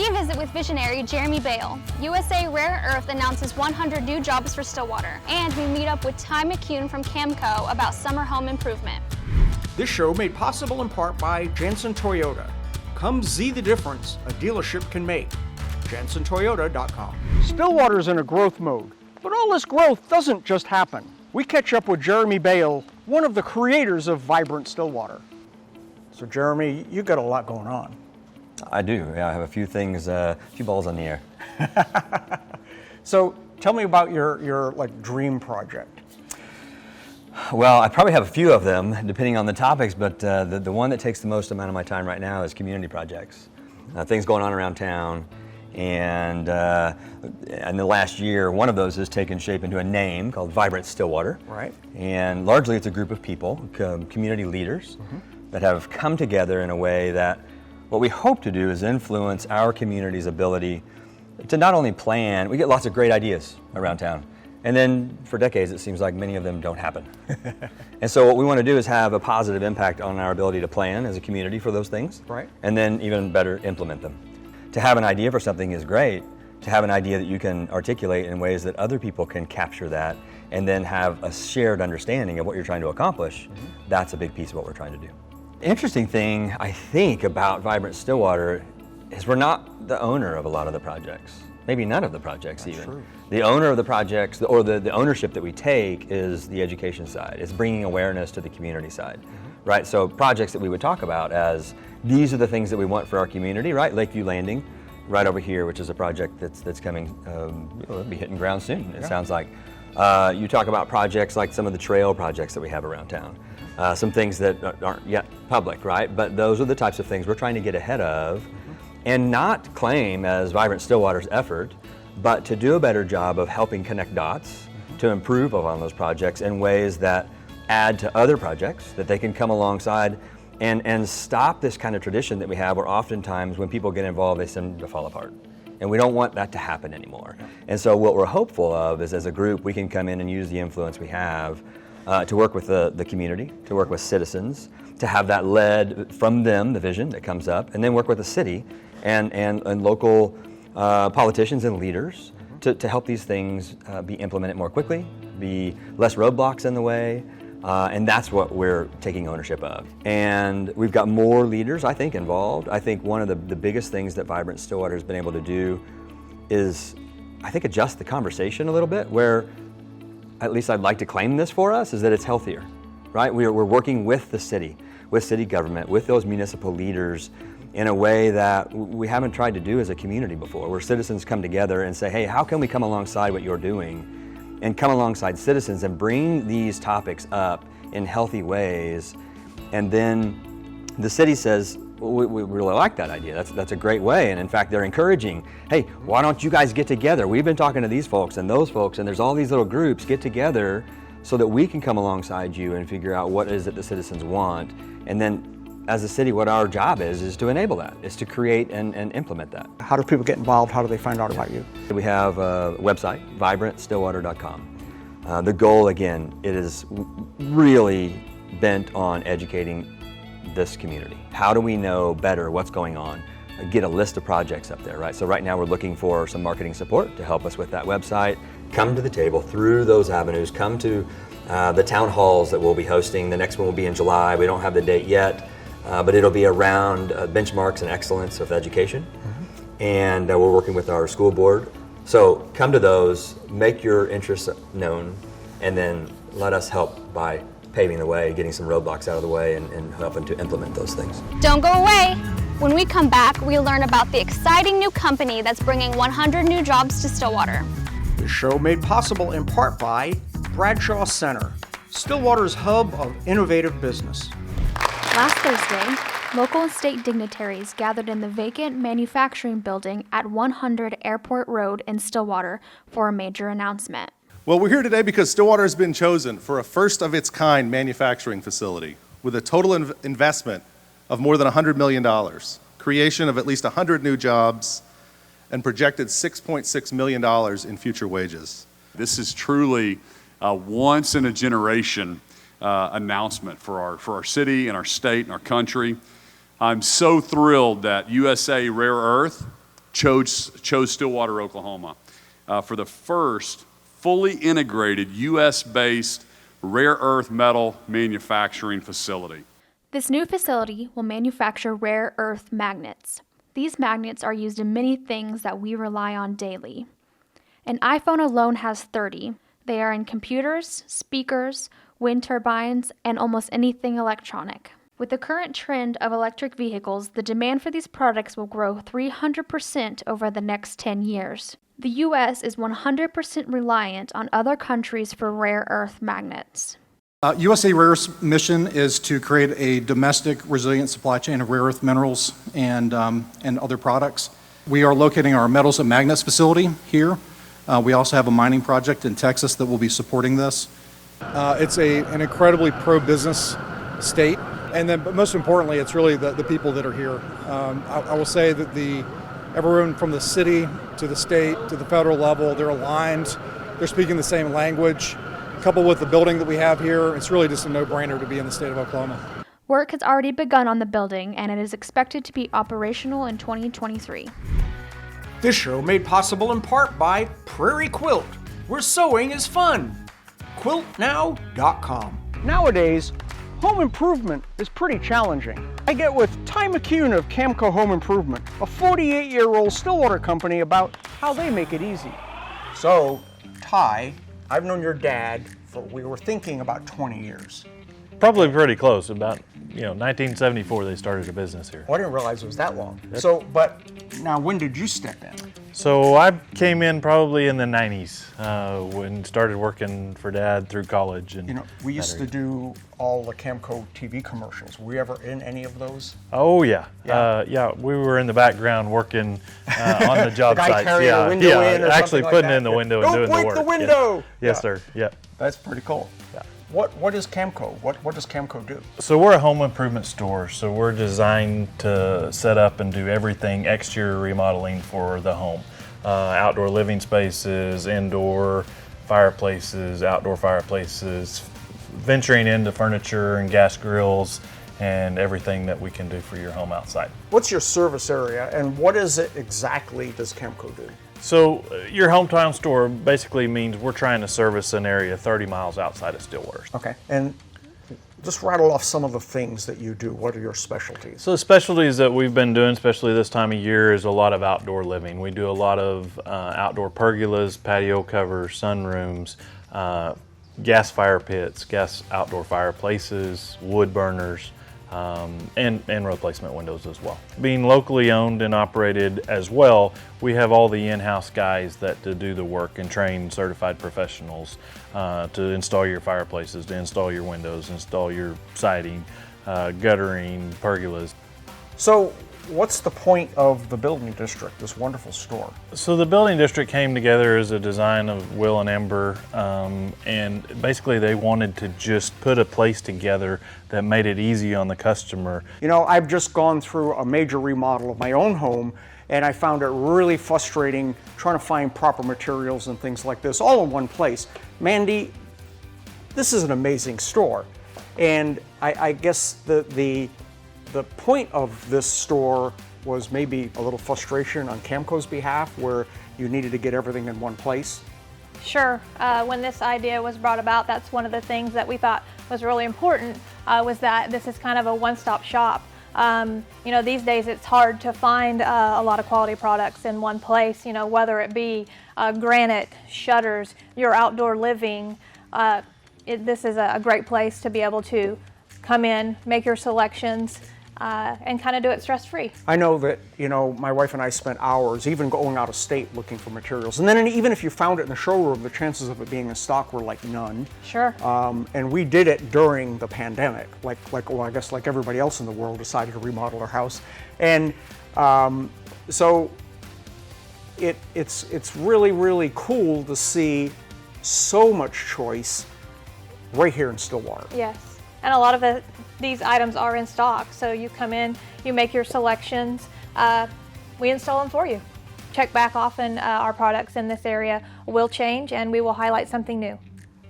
We visit with visionary Jeremy Bale. USA Rare Earth announces 100 new jobs for Stillwater. And we meet up with Ty McCune from Camco about summer home improvement. This show made possible in part by Jansen Toyota. Come see the difference a dealership can make. JansenToyota.com. Stillwater's in a growth mode, but all this growth doesn't just happen. We catch up with Jeremy Bale, one of the creators of Vibrant Stillwater. So Jeremy, you've got a lot going on. I do, yeah. I have a few things, a few balls on the air. So tell me about your dream project. Well, I probably have a few of them, depending on the topics, but the one that takes the most amount of my time right now is community projects. Things going on around town, and in the last year, one of those has taken shape into a name called Vibrant Stillwater. Right. And largely it's a group of people, community leaders, that have come together in a way that what we hope to do is influence our community's ability to not only plan, we get lots of great ideas around town, and then for decades it seems like many of them don't happen. And so what we want to do is have a positive impact on our ability to plan as a community for those things, right, and then even better implement them. To have an idea for something is great. To have an idea that you can articulate in ways that other people can capture that and then have a shared understanding of what you're trying to accomplish, that's a big piece of what we're trying to do. Interesting thing, I think, about Vibrant Stillwater is we're not the owner of a lot of the projects. Maybe none of the projects. That's even. True. The owner of the projects, or the ownership that we take, is the education side. It's bringing awareness to the community side, right? So projects that we would talk about as, these are the things that we want for our community, right? Lakeview Landing, right over here, which is a project that's coming, it'll be hitting ground soon, it sounds like. You talk about projects like some of the trail projects that we have around town. Some things that aren't yet public, right? But those are the types of things we're trying to get ahead of and not claim as Vibrant Stillwater's effort, but to do a better job of helping connect dots to improve upon those projects in ways that add to other projects that they can come alongside and stop this kind of tradition that we have where oftentimes when people get involved, they seem to fall apart. And we don't want that to happen anymore. And so what we're hopeful of is as a group, we can come in and use the influence we have to work with the community, to work with citizens, to have that led from them, the vision that comes up, and then work with the city and local politicians and leaders to help these things be implemented more quickly, be less roadblocks in the way, and that's what we're taking ownership of. And we've got more leaders, I think, involved. I think one of the biggest things that Vibrant Stillwater has been able to do is, I think, adjust the conversation a little bit, where at least I'd like to claim this for us, is that it's healthier, right? We're working with the city, with city government, with those municipal leaders in a way that we haven't tried to do as a community before, where citizens come together and say, hey, how can we come alongside what you're doing and come alongside citizens and bring these topics up in healthy ways? And then the city says, well, we really like that idea. That's a great way. And in fact, they're encouraging, hey, why don't you guys get together? We've been talking to these folks and those folks, and there's all these little groups, get together so that we can come alongside you and figure out what it is that the citizens want. And then as a city, what our job is to enable that, is to create and implement that. How do people get involved? How do they find out about you? We have a website, vibrantstillwater.com. The goal, again, it is really bent on educating this community. How do we know better what's going on? Get a list of projects up there, right? So right now we're looking for some marketing support to help us with that website. Come to the table through those avenues. Come to the town halls that we'll be hosting. The next one will be in July. We don't have the date yet, but it'll be around benchmarks and excellence of education. And we're working with our school board. So come to those, make your interests known, and then let us help by paving the way, getting some roadblocks out of the way, and helping to implement those things. Don't go away. When we come back, we learn about the exciting new company that's bringing 100 new jobs to Stillwater. The show made possible in part by Bradshaw Center, Stillwater's hub of innovative business. Last Thursday, local and state dignitaries gathered in the vacant manufacturing building at 100 Airport Road in Stillwater for a major announcement. Well, we're here today because Stillwater has been chosen for a first-of-its-kind manufacturing facility with a total investment of more than $100 million, creation of at least 100 new jobs, and projected $6.6 million in future wages. This is truly a once-in-a-generation announcement for our city and our state and our country. I'm so thrilled that USA Rare Earth chose Stillwater, Oklahoma for the first fully integrated U.S.-based rare earth metal manufacturing facility. This new facility will manufacture rare earth magnets. These magnets are used in many things that we rely on daily. An iPhone alone has 30. They are in computers, speakers, wind turbines, and almost anything electronic. With the current trend of electric vehicles, the demand for these products will grow 300% over the next 10 years. The U.S. is 100% reliant on other countries for rare earth magnets. USA Rare Earth's mission is to create a domestic resilient supply chain of rare earth minerals and other products. We are locating our metals and magnets facility here. We also have a mining project in Texas that will be supporting this. It's an incredibly pro-business state, but most importantly, it's really the people that are here. I will say that everyone from the city to the state to the federal level, they're aligned, they're speaking the same language. Coupled with the building that we have here, it's really just a no-brainer to be in the state of Oklahoma. Work has already begun on the building, and it is expected to be operational in 2023. This show made possible in part by Prairie Quilt, where sewing is fun. QuiltNow.com. Nowadays, home improvement is pretty challenging. I get with Ty McCune of Camco Home Improvement, a 48-year-old Stillwater company, about how they make it easy. So, Ty, I've known your dad we were thinking about 20 years. Probably pretty close. About 1974 they started a business here. Oh, I didn't realize it was that long. So, but now when did you step in? So I came in probably in the 90s when started working for Dad through college. And we used to do all the Camco TV commercials. Were you ever in any of those? Oh yeah, yeah. We were in the background working on the job the guy sites. Carrying the window in or actually like putting that. in the window and doing the work. Don't point the window. Yes, sir. Yeah. That's pretty cool. Yeah. What is Camco? What does Camco do? So we're a home improvement store. So we're designed to set up and do everything exterior remodeling for the home. Outdoor living spaces, indoor fireplaces, outdoor fireplaces, venturing into furniture and gas grills and everything that we can do for your home outside. What's your service area and what is it exactly does Camco do? So your hometown store basically means we're trying to service an area 30 miles outside of Stillwater. Okay, and just rattle off some of the things that you do. What are your specialties? So the specialties that we've been doing, especially this time of year, is a lot of outdoor living. We do a lot of outdoor pergolas, patio covers, sunrooms, gas fire pits, gas outdoor fireplaces, wood burners, and replacement windows as well. Being locally owned and operated as well, we have all the in-house guys that do the work and train certified professionals to install your fireplaces, to install your windows, install your siding, guttering, pergolas. So what's the point of the building district, this wonderful store? So the building district came together as a design of Will and Ember, and basically they wanted to just put a place together that made it easy on the customer. I've just gone through a major remodel of my own home, and I found it really frustrating trying to find proper materials and things like this all in one place. Mandy, this is an amazing store, and I guess the point of this store was maybe a little frustration on Camco's behalf where you needed to get everything in one place. Sure. When this idea was brought about, that's one of the things that we thought was really important, was that this is kind of a one-stop shop. These days it's hard to find a lot of quality products in one place, whether it be granite, shutters, your outdoor living. This is a great place to be able to come in, make your selections, and kind of do it stress-free. I know that, my wife and I spent hours even going out of state looking for materials. And then even if you found it in the showroom, the chances of it being in stock were like none. Sure. And we did it during the pandemic, I guess like everybody else in the world decided to remodel their house. And so it's really, really cool to see so much choice right here in Stillwater. Yes. And a lot of these items are in stock, so you come in, you make your selections, we install them for you. Check back often, our products in this area will change and we will highlight something new.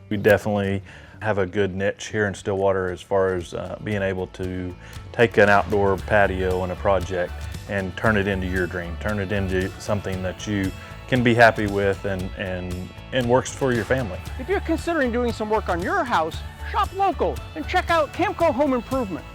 We definitely have a good niche here in Stillwater as far as being able to take an outdoor patio and a project and turn it into your dream, turn it into something that you can be happy with and works for your family. If you're considering doing some work on your house, shop local and check out Camco Home Improvement.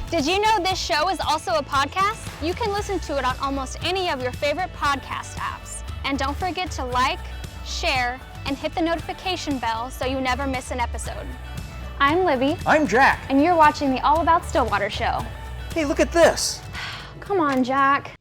Did you know this show is also a podcast? You can listen to it on almost any of your favorite podcast apps. And don't forget to like, share, and hit the notification bell so you never miss an episode. I'm Libby. I'm Jack. And you're watching the All About Stillwater Show. Hey, look at this. Come on, Jack.